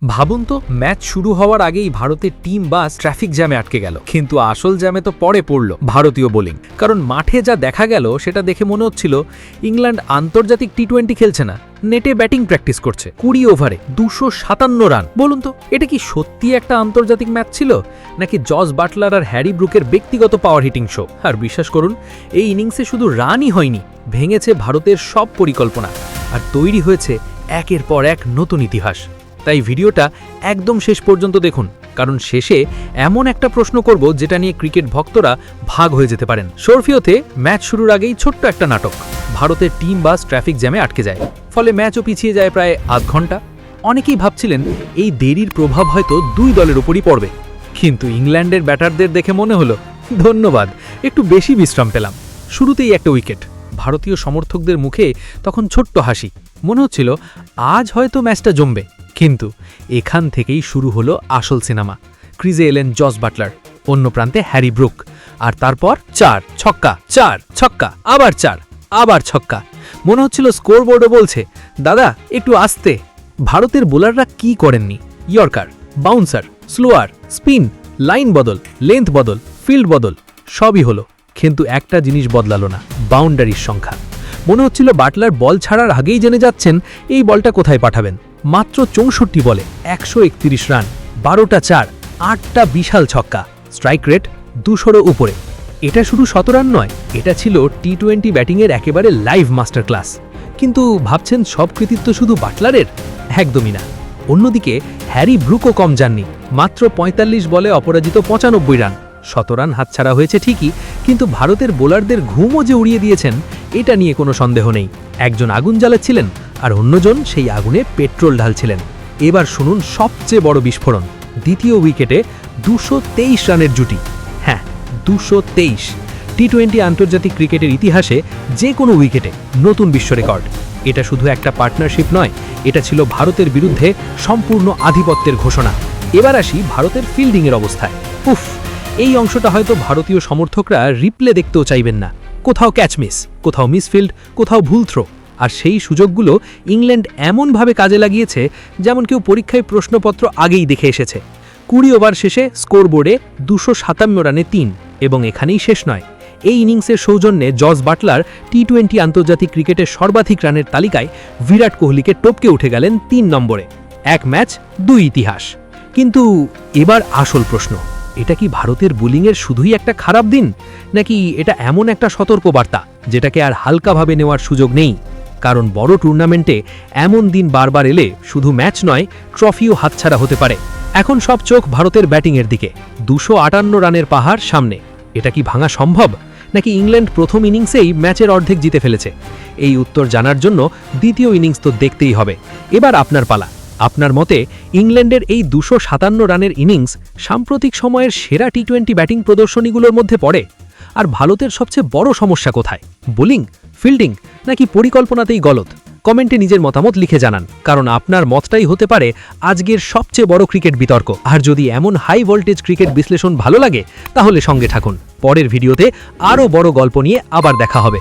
ভাবুন তো ম্যাচ শুরু হওয়ার আগেই ভারতের টিম বাস ট্রাফিক জ্যামে আটকে গেল, কিন্তু আসল জ্যামে তো পরে পড়ল ভারতীয় বোলিং। কারণ মাঠে যা দেখা গেল সেটা দেখে মনে হচ্ছিল ইংল্যান্ড আন্তর্জাতিক টি-20 খেলছে না, নেটে ব্যাটিং প্র্যাকটিস করছে। 20 ওভারে 257 রান। বলুন তো এটা কি সত্যি একটা আন্তর্জাতিক ম্যাচ ছিল, নাকি জস বাটলার আর হ্যারি ব্রুকের ব্যক্তিগত পাওয়ার হিটিং শো? আর বিশ্বাস করুন, এই ইনিংসে শুধু রানই হয়নি, ভেঙেছে ভারতের সব পরিকল্পনা, আর তৈরি হয়েছে একের পর এক নতুন ইতিহাস। তাই ভিডিওটা একদম শেষ পর্যন্ত দেখুন, কারণ শেষে এমন একটা প্রশ্ন করব যেটা নিয়ে ক্রিকেট ভক্তরা ভাগ হয়ে যেতে পারেন। শর্ফিওতে ম্যাচ শুরুর আগেই ছোট্ট একটা নাটক। ভারতের টিম বাস ট্রাফিক জ্যামে আটকে যায়, ফলে ম্যাচও পিছিয়ে যায় প্রায় আধ ঘন্টা। অনেকেই ভাবছিলেন এই দেরির প্রভাব হয়তো দুই দলের উপরই পড়বে, কিন্তু ইংল্যান্ডের ব্যাটারদের দেখে মনে হলো ধন্যবাদ, একটু বেশি বিশ্রাম পেলাম। শুরুতেই একটা উইকেট। ভারতীয় সমর্থকদের মুখে তখন ছোট্ট হাসি, মনে হচ্ছিল আজ হয়তো ম্যাচটা জমবে। কিন্তু এখান থেকেই শুরু হলো আসল সিনেমা। ক্রিজে এলেন জস বাটলার, অন্য প্রান্তে হ্যারি ব্রুক, আর তারপর 4 ছক্কা, 4 ছক্কা, আবার 4, আবার ছক্কা। মনে হচ্ছিল স্কোরবোর্ডও বলছে, দাদা একটু আস্তে। ভারতের বোলাররা কি করেননি? Yorker, bouncer, slower, spin, line বদল, লেন্থ বদল, ফিল্ড বদল, সবই হলো, কিন্তু একটা জিনিস বদলালো না, বাউন্ডারির সংখ্যা। মনে হচ্ছিল বাটলার বল ছাড়ার আগেই জেনে যাচ্ছেন এই বলটা কোথায় পাঠাবেন। মাত্র 64 বলে 131 রান, 12টা 4, 8টা বিশাল ছক্কা, স্ট্রাইক রেট 200-এর উপরে। এটা শুধু 100 রান নয়, এটা ছিল টি-20 ব্যাটিংয়ের একেবারে লাইভ মাস্টার ক্লাস। কিন্তু ভাবছেন সব কৃতিত্ব শুধু বাটলারের? একদমই না। অন্যদিকে হ্যারি ব্রুকও কম যাননি, মাত্র 45 বলে অপরাজিত 95 রান। 100 রান হাতছাড়া হয়েছে ঠিকই, কিন্তু ভারতের বোলারদের ঘুমও যে উড়িয়ে দিয়েছেন এটা নিয়ে কোনো সন্দেহ নেই। একজন আগুন জ্বালাচ্ছিলেন আর অন্যজন সেই আগুনে পেট্রোল ঢালছিলেন। এবার শুনুন সবচেয়ে বড় বিস্ফোরণ। দ্বিতীয় উইকেটে 223 রানের জুটি। হ্যাঁ, 223। টি-20 আন্তর্জাতিক ক্রিকেটের ইতিহাসে যে কোনো উইকেটে নতুন বিশ্ব রেকর্ড। এটা শুধু একটা পার্টনারশিপ নয়, এটা ছিল ভারতের বিরুদ্ধে সম্পূর্ণ আধিপত্যের ঘোষণা। এবার আসি ভারতের ফিল্ডিংয়ের অবস্থায়। উফ, এই অংশটা হয়তো ভারতীয় সমর্থকরা রিপ্লে দেখতেও চাইবেন না। কোথাও ক্যাচ মিস, কোথাও মিসফিল্ড, কোথাও ভুল থ্রো। আর সেই সুযোগগুলো ইংল্যান্ড এমনভাবে কাজে লাগিয়েছে যেমন কেউ পরীক্ষায় প্রশ্নপত্র আগেই দেখে এসেছে। 20 ওভার শেষে স্কোরবোর্ডে 257 রানে 3, এবং এখানেই শেষ নয়। এই ইনিংসের সৌজন্যে জস বাটলার টি-20 আন্তর্জাতিক ক্রিকেটের সর্বাধিক রানের তালিকায় বিরাট কোহলিকে টপকে উঠে গেলেন 3 নম্বরে। এক ম্যাচ, 2 ইতিহাস। কিন্তু এবার আসল প্রশ্ন, এটা কি ভারতের বোলিংয়ের শুধুই একটা খারাপ দিন, নাকি এটা এমন একটা সতর্কবার্তা যেটাকে আর হালকাভাবে নেওয়ার সুযোগ নেই? কারণ বড় টুর্নামেন্টে এমন দিন বারবার এলে শুধু ম্যাচ নয়, ট্রফিও হাতছাড়া হতে পারে। এখন সব চোখ ভারতের ব্যাটিংয়ের দিকে। 258 রানের পাহাড় সামনে। এটা কি ভাঙা সম্ভব, নাকি ইংল্যান্ড প্রথম ইনিংসেই ম্যাচের অর্ধেক জিতে ফেলেছে? এই উত্তর জানার জন্য দ্বিতীয় ইনিংস তো দেখতেই হবে। এবার আপনার পালা। আপনার মতে ইংল্যান্ডের এই 257 রানের ইনিংস সাম্প্রতিক সময়ের সেরা টি-20 ব্যাটিং প্রদর্শনীগুলোর মধ্যে পড়ে? আর ভারতের সবচেয়ে বড় সমস্যা কোথায়? বোলিং, ফিল্ডিং, নাকি পরিকল্পনাতেই গলত? কমেন্টে নিজের মতামত লিখে জানান, কারণ আপনার মতটাই হতে পারে আজকের সবচেয়ে বড় ক্রিকেট বিতর্ক। আর যদি এমন হাই ভোল্টেজ ক্রিকেট বিশ্লেষণ ভালো লাগে, তাহলে সঙ্গে থাকুন। পরের ভিডিওতে আরও বড় গল্প নিয়ে আবার দেখা হবে।